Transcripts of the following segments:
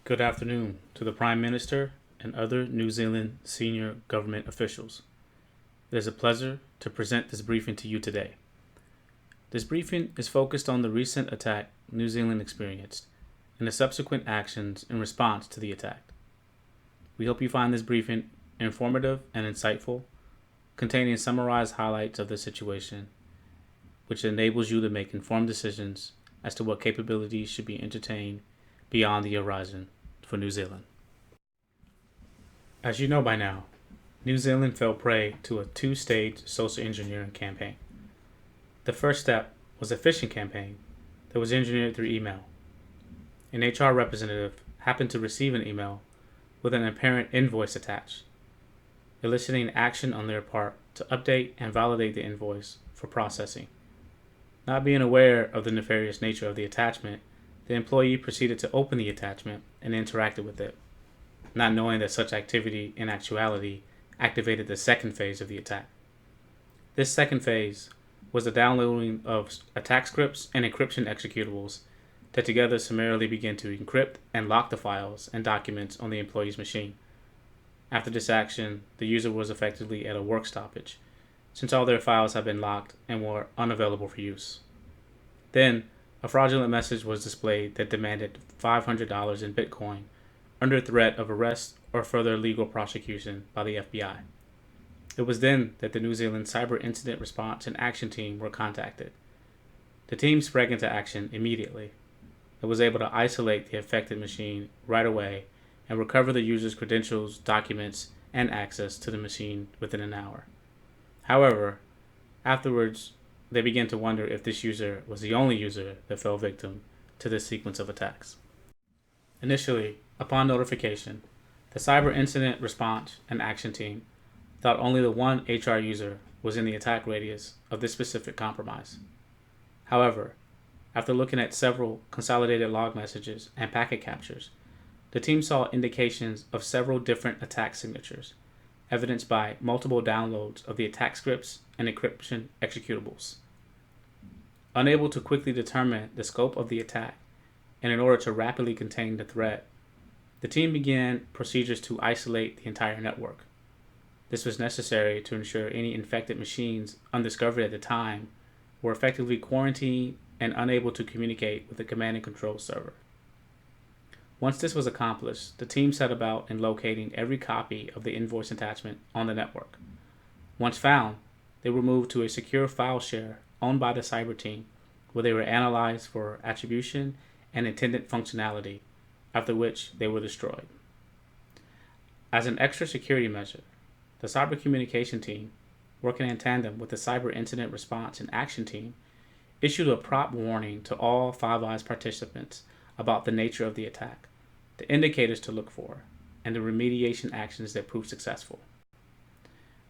Good afternoon to the Prime Minister and other New Zealand senior government officials. It is a pleasure to present this briefing to you today. This briefing is focused on the recent attack New Zealand experienced and the subsequent actions in response to the attack. We hope you find this briefing informative and insightful, containing summarized highlights of the situation, which enables you to make informed decisions as to what capabilities should be entertained beyond the horizon for New Zealand. As you know by now, New Zealand fell prey to a two-stage social engineering campaign. The first step was a phishing campaign that was engineered through email. An HR representative happened to receive an email with an apparent invoice attached, eliciting action on their part to update and validate the invoice for processing. Not being aware of the nefarious nature of the attachment, the employee proceeded to open the attachment and interacted with it, not knowing that such activity in actuality activated the second phase of the attack. This second phase was the downloading of attack scripts and encryption executables that together summarily began to encrypt and lock the files and documents on the employee's machine. After this action, the user was effectively at a work stoppage, since all their files had been locked and were unavailable for use. Then, a fraudulent message was displayed that demanded $500 in Bitcoin under threat of arrest or further legal prosecution by the FBI. It was then that the New Zealand Cyber Incident Response and Action Team were contacted. The team sprang into action immediately. It was able to isolate the affected machine right away and recover the user's credentials, documents, and access to the machine within an hour. However, afterwards, they began to wonder if this user was the only user that fell victim to this sequence of attacks. Initially, upon notification, the Cyber Incident Response and Action Team thought only the one HR user was in the attack radius of this specific compromise. However, after looking at several consolidated log messages and packet captures, the team saw indications of several different attack signatures, evidenced by multiple downloads of the attack scripts and encryption executables. Unable to quickly determine the scope of the attack, and in order to rapidly contain the threat, the team began procedures to isolate the entire network. This was necessary to ensure any infected machines undiscovered at the time were effectively quarantined and unable to communicate with the command and control server. Once this was accomplished, the team set about in locating every copy of the invoice attachment on the network. Once found, they were moved to a secure file share owned by the cyber team, where they were analyzed for attribution and intended functionality, after which they were destroyed. As an extra security measure, the cyber communication team, working in tandem with the cyber incident response and action team, issued a prompt warning to all Five Eyes participants about the nature of the attack, the indicators to look for, and the remediation actions that proved successful.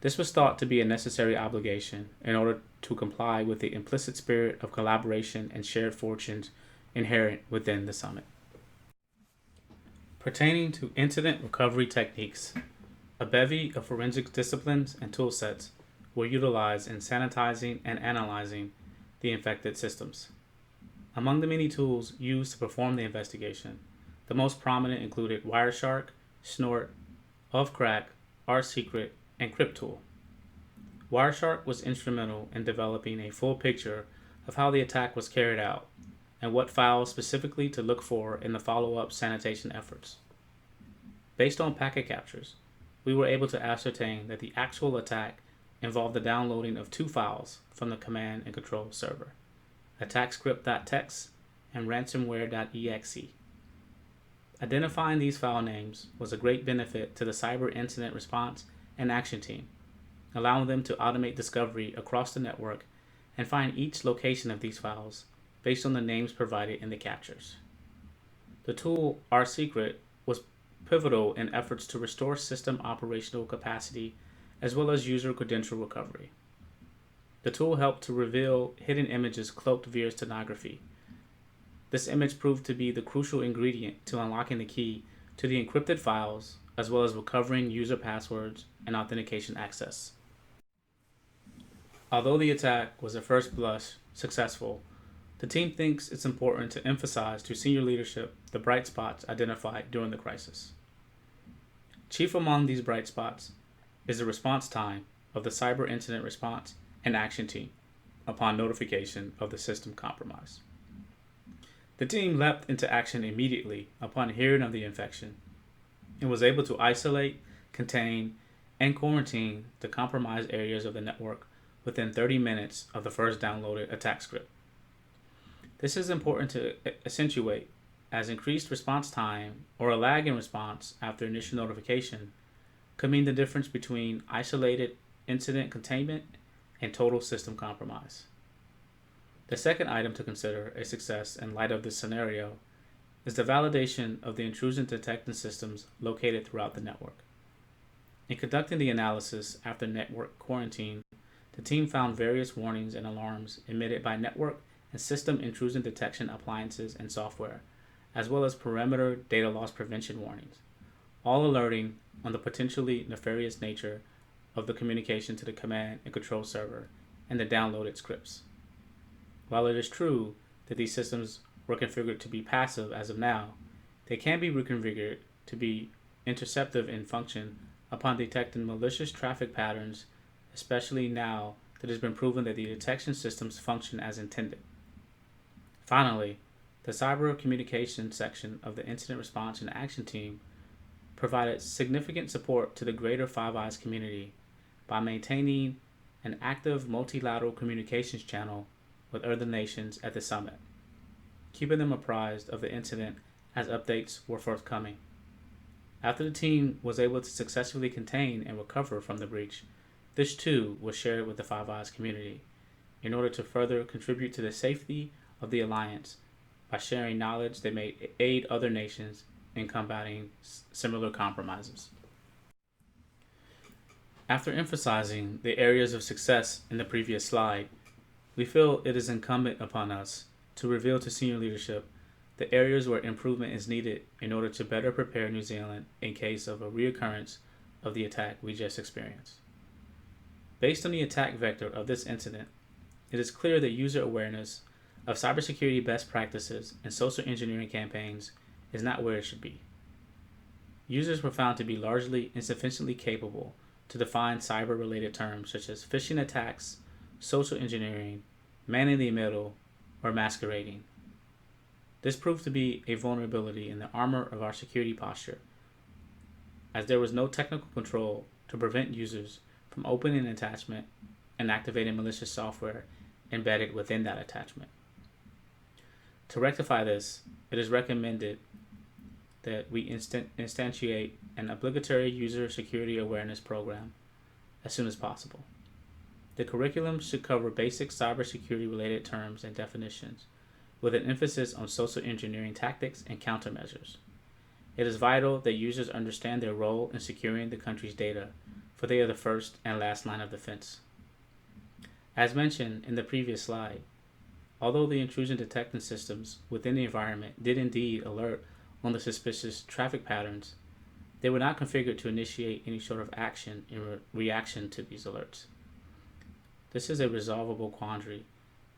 This was thought to be a necessary obligation in order to comply with the implicit spirit of collaboration and shared fortunes inherent within the summit. Pertaining to incident recovery techniques, a bevy of forensic disciplines and toolsets were utilized in sanitizing and analyzing the infected systems. Among the many tools used to perform the investigation, the most prominent included Wireshark, Snort, Ofcrack, RSecret, and CryptTool. Wireshark was instrumental in developing a full picture of how the attack was carried out and what files specifically to look for in the follow-up sanitation efforts. Based on packet captures, we were able to ascertain that the actual attack involved the downloading of two files from the command and control server, attackscript.txt and ransomware.exe. Identifying these file names was a great benefit to the cyber incident response and action team, allowing them to automate discovery across the network and find each location of these files based on the names provided in the captures. The tool RSecret was pivotal in efforts to restore system operational capacity as well as user credential recovery. The tool helped to reveal hidden images cloaked via stenography. This image proved to be the crucial ingredient to unlocking the key to the encrypted files as well as recovering user passwords and authentication access. Although the attack was at first blush successful, The team thinks it's important to emphasize to senior leadership the bright spots identified during the crisis. Chief among these bright spots is the response time of the cyber incident response and action team upon notification of the system compromise. The team leapt into action immediately upon hearing of the infection and was able to isolate, contain, and quarantine the compromised areas of the network within 30 minutes of the first downloaded attack script. This is important to accentuate, as increased response time or a lag in response after initial notification could mean the difference between isolated incident containment and total system compromise. The second item to consider a success in light of this scenario is the validation of the intrusion detection systems located throughout the network. In conducting the analysis after network quarantine, the team found various warnings and alarms emitted by network and system intrusion detection appliances and software, as well as perimeter data loss prevention warnings, all alerting on the potentially nefarious nature of the communication to the command and control server and the downloaded scripts. While it is true that these systems were configured to be passive as of now, they can be reconfigured to be interceptive in function upon detecting malicious traffic patterns, especially now that it has been proven that the detection systems function as intended. Finally, the cyber communication section of the incident response and action team provided significant support to the greater Five Eyes community by maintaining an active multilateral communications channel with other nations at the summit, keeping them apprised of the incident as updates were forthcoming. After the team was able to successfully contain and recover from the breach, this too was shared with the Five Eyes community in order to further contribute to the safety of the alliance by sharing knowledge that may aid other nations in combating similar compromises. After emphasizing the areas of success in the previous slide, we feel it is incumbent upon us to reveal to senior leadership the areas where improvement is needed in order to better prepare New Zealand in case of a reoccurrence of the attack we just experienced. Based on the attack vector of this incident, it is clear that user awareness of cybersecurity best practices and social engineering campaigns is not where it should be. Users were found to be largely insufficiently capable to define cyber-related terms such as phishing attacks, social engineering, man-in-the-middle, or masquerading. This proved to be a vulnerability in the armor of our security posture, as there was no technical control to prevent users from opening an attachment and activating malicious software embedded within that attachment. To rectify this, it is recommended that we instantiate an obligatory user security awareness program as soon as possible. The curriculum should cover basic cybersecurity related terms and definitions, with an emphasis on social engineering tactics and countermeasures. It is vital that users understand their role in securing the country's data, for they are the first and last line of defense. As mentioned in the previous slide, although the intrusion detection systems within the environment did indeed alert on the suspicious traffic patterns, they were not configured to initiate any sort of action in reaction to these alerts. This is a resolvable quandary,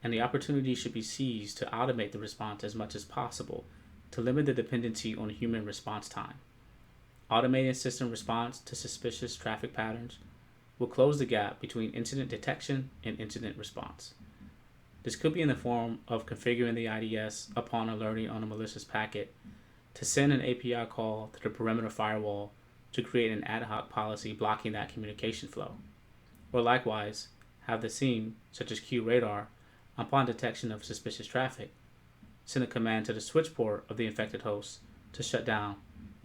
and the opportunity should be seized to automate the response as much as possible to limit the dependency on human response time. Automating system response to suspicious traffic patterns will close the gap between incident detection and incident response. This could be in the form of configuring the IDS upon alerting on a malicious packet to send an API call to the perimeter firewall to create an ad hoc policy blocking that communication flow. Or likewise, have the SIEM, such as QRadar, upon detection of suspicious traffic, send a command to the switch port of the infected host to shut down,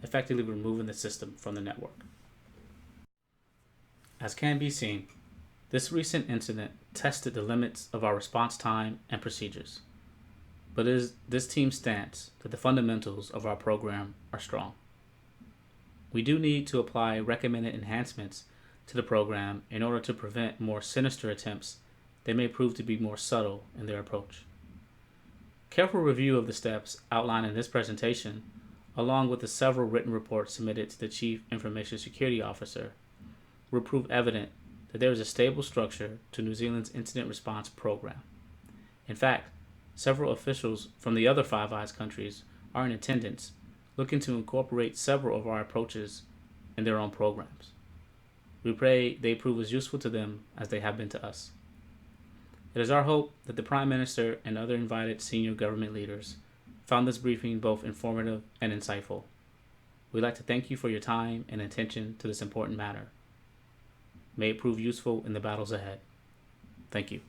effectively removing the system from the network. As can be seen, this recent incident tested the limits of our response time and procedures, but it is this team's stance that the fundamentals of our program are strong. We do need to apply recommended enhancements to the program in order to prevent more sinister attempts that may prove to be more subtle in their approach. Careful review of the steps outlined in this presentation, along with the several written reports submitted to the Chief Information Security Officer, will prove evident that there is a stable structure to New Zealand's incident response program. In fact, Several officials from the other Five Eyes countries are in attendance, looking to incorporate several of our approaches in their own programs. We pray they prove as useful to them as they have been to us. It is our hope that the Prime Minister and other invited senior government leaders found this briefing both informative and insightful. We'd like to thank you for your time and attention to this important matter. May it prove useful in the battles ahead. Thank you.